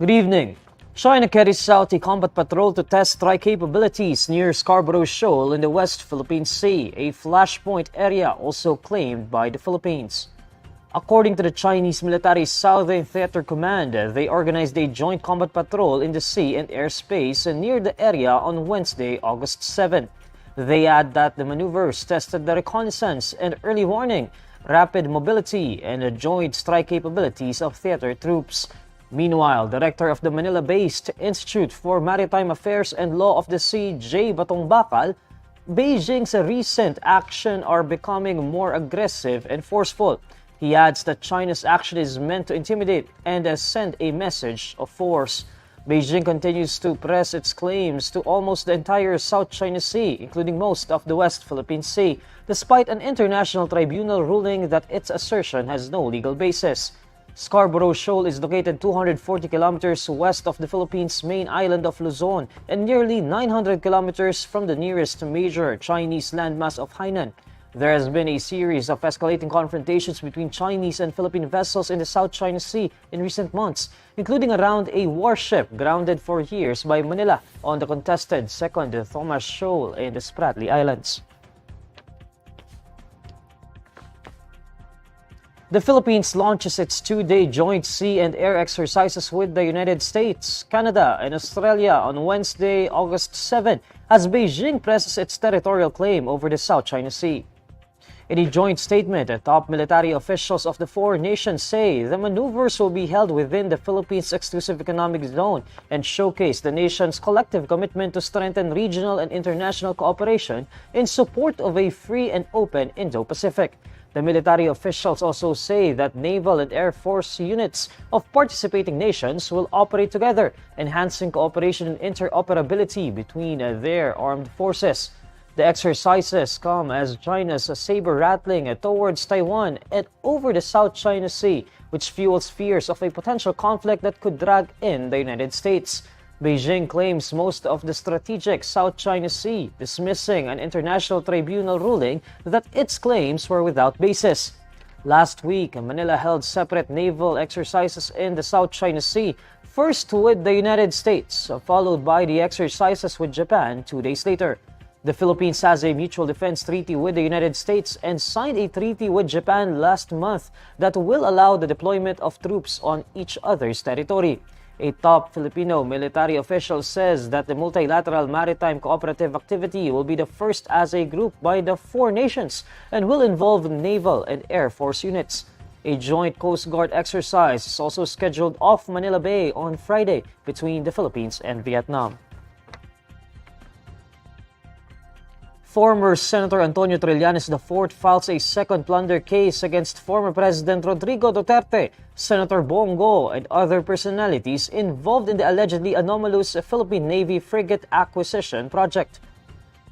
Good evening. China carries out a combat patrol to test strike capabilities near Scarborough Shoal in the West Philippine Sea, a flashpoint area also claimed by the Philippines. According to the Chinese military Southern Theater Command, they organized a joint combat patrol in the sea and airspace near the area on Wednesday, August 7. They add that the maneuvers tested the reconnaissance and early warning, rapid mobility, and the joint strike capabilities of theater troops. Meanwhile, Director of the Manila-based Institute for Maritime Affairs and Law of the Sea, J. Batongbakal, Beijing's recent action are becoming more aggressive and forceful. He adds that China's action is meant to intimidate and send a message of force. Beijing continues to press its claims to almost the entire South China Sea, including most of the West Philippine Sea, despite an international tribunal ruling that its assertion has no legal basis. Scarborough Shoal is located 240 kilometers west of the Philippines' main island of Luzon and nearly 900 kilometers from the nearest major Chinese landmass of Hainan. There has been a series of escalating confrontations between Chinese and Philippine vessels in the South China Sea in recent months, including around a warship grounded for years by Manila on the contested Second Thomas Shoal in the Spratly Islands. The Philippines launches its two-day joint sea and air exercises with the United States, Canada, and Australia on Wednesday, August 7, as Beijing presses its territorial claim over the South China Sea. In a joint statement, top military officials of the four nations say the maneuvers will be held within the Philippines' exclusive economic zone and showcase the nation's collective commitment to strengthen regional and international cooperation in support of a free and open Indo-Pacific. The military officials also say that naval and air force units of participating nations will operate together, enhancing cooperation and interoperability between their armed forces. The exercises come as China's saber-rattling towards Taiwan and over the South China Sea, which fuels fears of a potential conflict that could drag in the United States. Beijing claims most of the strategic South China Sea, dismissing an international tribunal ruling that its claims were without basis. Last week, Manila held separate naval exercises in the South China Sea, first with the United States, followed by the exercises with Japan 2 days later. The Philippines has a mutual defense treaty with the United States and signed a treaty with Japan last month that will allow the deployment of troops on each other's territory. A top Filipino military official says that the multilateral maritime cooperative activity will be the first as a group by the four nations and will involve naval and air force units. A joint Coast Guard exercise is also scheduled off Manila Bay on Friday between the Philippines and Vietnam. Former Senator Antonio Trillanes IV files a second plunder case against former President Rodrigo Duterte, Senator Bongo, and other personalities involved in the allegedly anomalous Philippine Navy frigate acquisition project.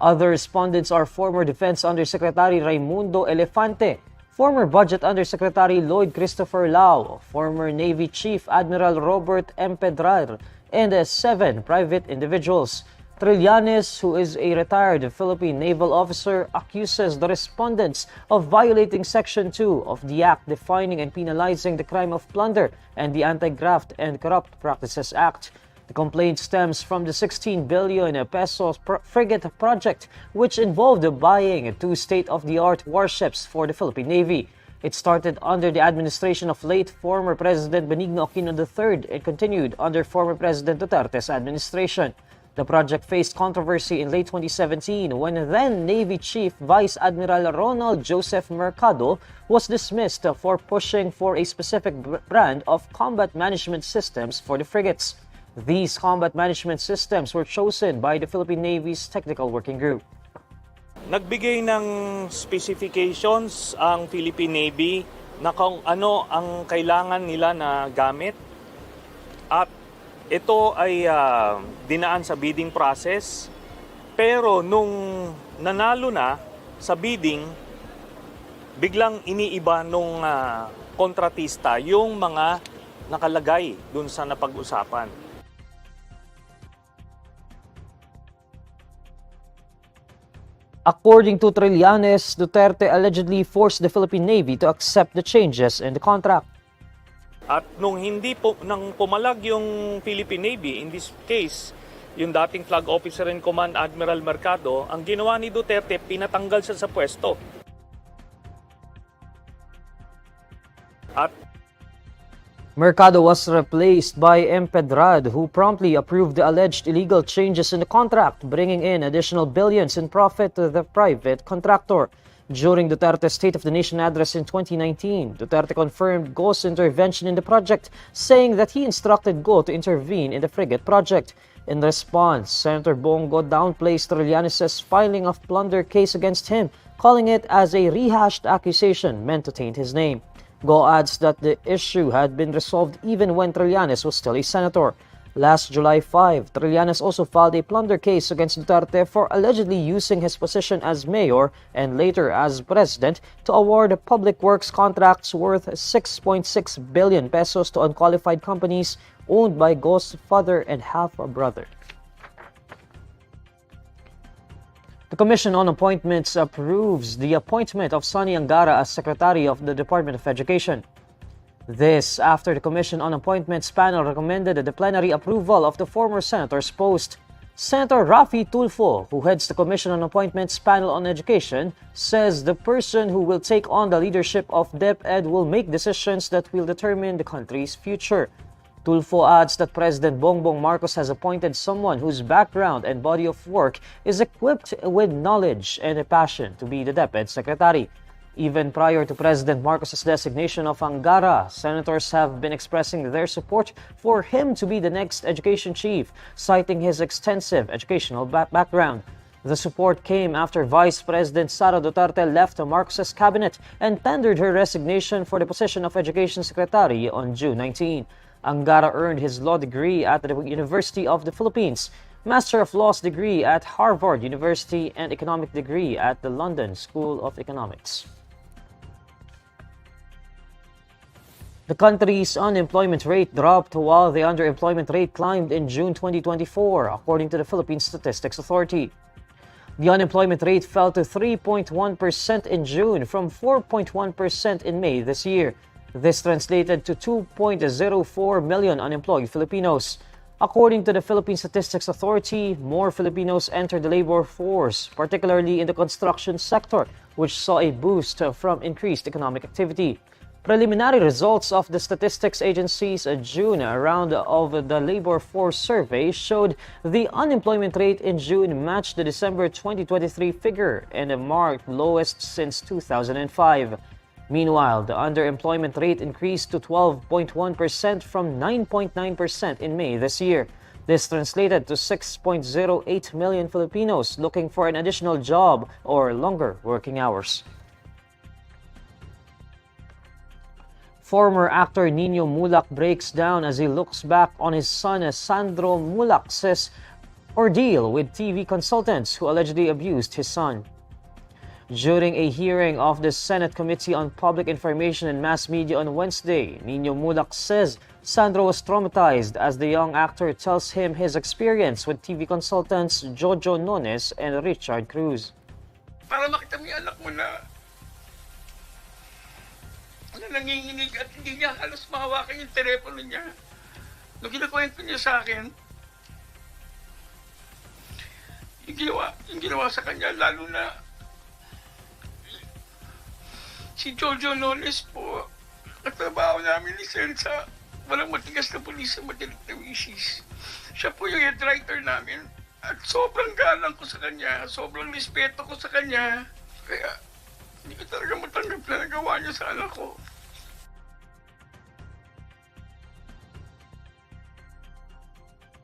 Other respondents are former Defense Undersecretary Raimundo Elefante, former Budget Undersecretary Lloyd Christopher Lau, former Navy Chief Admiral Robert M. Pedrar, and 7 private individuals. Trillanes, who is a retired Philippine naval officer, accuses the respondents of violating Section 2 of the Act defining and penalizing the crime of plunder and the Anti-Graft and Corrupt Practices Act. The complaint stems from the 16 billion pesos frigate project, which involved buying 2 state-of-the-art warships for the Philippine Navy. It started under the administration of late former President Benigno Aquino III and continued under former President Duterte's administration. The project faced controversy in late 2017 when then Navy Chief Vice Admiral Ronald Joseph Mercado was dismissed for pushing for a specific brand of combat management systems for the frigates. These combat management systems were chosen by the Philippine Navy's Technical Working Group. Nagbigay ng specifications ang Philippine Navy na kung ano ang kailangan nila na gamit at ito ay dinaan sa bidding process, pero nung nanalo na sa bidding, biglang iniiba nung kontratista yung mga nakalagay dun sa napag-usapan. According to Trillanes, Duterte allegedly forced the Philippine Navy to accept the changes in the contract. At nang pumalag yung Philippine Navy, in this case, yung dating flag officer in command, Admiral Mercado, ang ginawa ni Duterte, pinatanggal siya sa pwesto. At Mercado was replaced by Empedrad, who promptly approved the alleged illegal changes in the contract, bringing in additional billions in profit to the private contractor. During Duterte's State of the Nation address in 2019, Duterte confirmed Go's intervention in the project, saying that he instructed Go to intervene in the frigate project. In response, Senator Bongo downplays Trillanes' filing of plunder case against him, calling it as a rehashed accusation meant to taint his name. Go adds that the issue had been resolved even when Trillanes was still a senator. Last July 5, Trillanes also filed a plunder case against Duterte for allegedly using his position as mayor and later as president to award public works contracts worth 6.6 billion pesos to unqualified companies owned by Go's father and half-brother. The Commission on Appointments approves the appointment of Sonny Angara as Secretary of the Department of Education. This after the Commission on Appointments panel recommended the plenary approval of the former senator's post. Senator Rafi Tulfo, who heads the Commission on Appointments panel on education, says the person who will take on the leadership of DepEd will make decisions that will determine the country's future. Tulfo adds that President Bongbong Marcos has appointed someone whose background and body of work is equipped with knowledge and a passion to be the DepEd Secretary. Even prior to President Marcos's designation of Angara, senators have been expressing their support for him to be the next education chief, citing his extensive educational background. The support came after Vice President Sara Duterte left Marcos's cabinet and tendered her resignation for the position of Education Secretary on June 19. Angara earned his law degree at the University of the Philippines, Master of Laws degree at Harvard University, and economic degree at the London School of Economics. The country's unemployment rate dropped while the underemployment rate climbed in June 2024, according to the Philippine Statistics Authority. The unemployment rate fell to 3.1% in June from 4.1% in May this year. This translated to 2.04 million unemployed Filipinos. According to the Philippine Statistics Authority, more Filipinos entered the labor force, particularly in the construction sector, which saw a boost from increased economic activity. Preliminary results of the Statistics Agency's June round of the labor force survey showed the unemployment rate in June matched the December 2023 figure and marked lowest since 2005. Meanwhile, the underemployment rate increased to 12.1% from 9.9% in May this year. This translated to 6.08 million Filipinos looking for an additional job or longer working hours. Former actor Niño Muhlach breaks down as he looks back on his son Sandro Mulak's ordeal with TV consultants who allegedly abused his son. During a hearing of the Senate Committee on Public Information and Mass Media on Wednesday, Niño Muhlach says Sandro was traumatized as the young actor tells him his experience with TV consultants Jojo Nones and Richard Cruz. Para makita mo yung anak mo na nanginginig at hindi niya halos mahawakan yung telepono niya. Nung kinakwento niya sa akin, yung ginawa sa kanya, lalo na si Jojo Nones po, katrabaho namin ni Sen sa walang matigas na pulis sa matigas na wishes. Siya po yung head writer namin at sobrang galang ko sa kanya, sobrang respeto ko sa kanya. Kaya hindi ko talaga matanggap na nagawa niya sa anak ko.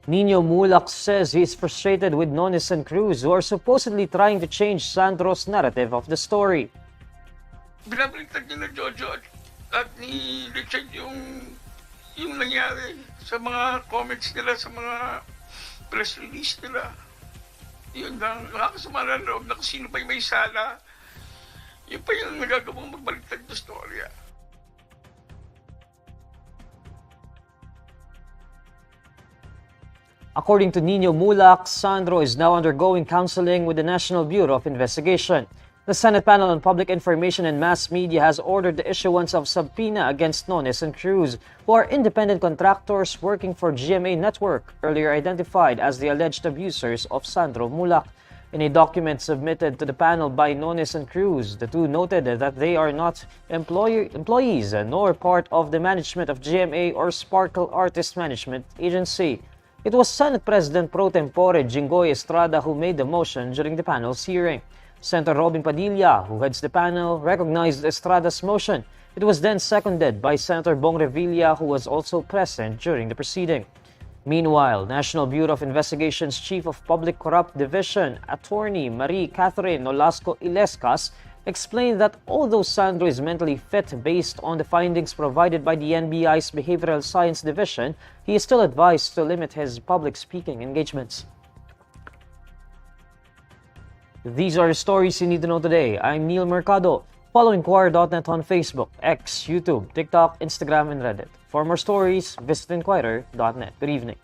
Niño Muhlach says he is frustrated with Nones and Cruz who are supposedly trying to change Sandro's narrative of the story. Binabaliktad niya na Jojo at ni Richard yung nangyari sa mga comments nila, sa mga press release nila. Yun lang, nakakasama na loob na kung sino pa yung may sala. Yun pa yung nagagawang magbaliktad na storya. According to Niño Muhlach, Sandro is now undergoing counseling with the National Bureau of Investigation. The Senate panel on Public Information and Mass Media has ordered the issuance of subpoena against Nones and Cruz, who are independent contractors working for GMA Network, earlier identified as the alleged abusers of Sandro Mulak. In a document submitted to the panel by Nones and Cruz, the two noted that they are not employees nor part of the management of GMA or Sparkle Artist Management Agency. It was Senate President Pro Tempore Jinggoy Estrada who made the motion during the panel's hearing. Senator Robin Padilla, who heads the panel, recognized Estrada's motion. It was then seconded by Senator Bong Revilla, who was also present during the proceeding. Meanwhile, National Bureau of Investigation's Chief of Public Corrupt Division, Attorney Marie Catherine Nolasco Ilescas, explained that although Sandro is mentally fit based on the findings provided by the NBI's Behavioral Science Division, he is still advised to limit his public speaking engagements. These are the stories you need to know today. I'm Neil Mercado. Follow INQUIRER.net on Facebook, X, YouTube, TikTok, Instagram, and Reddit. For more stories, visit INQUIRER.net. Good evening.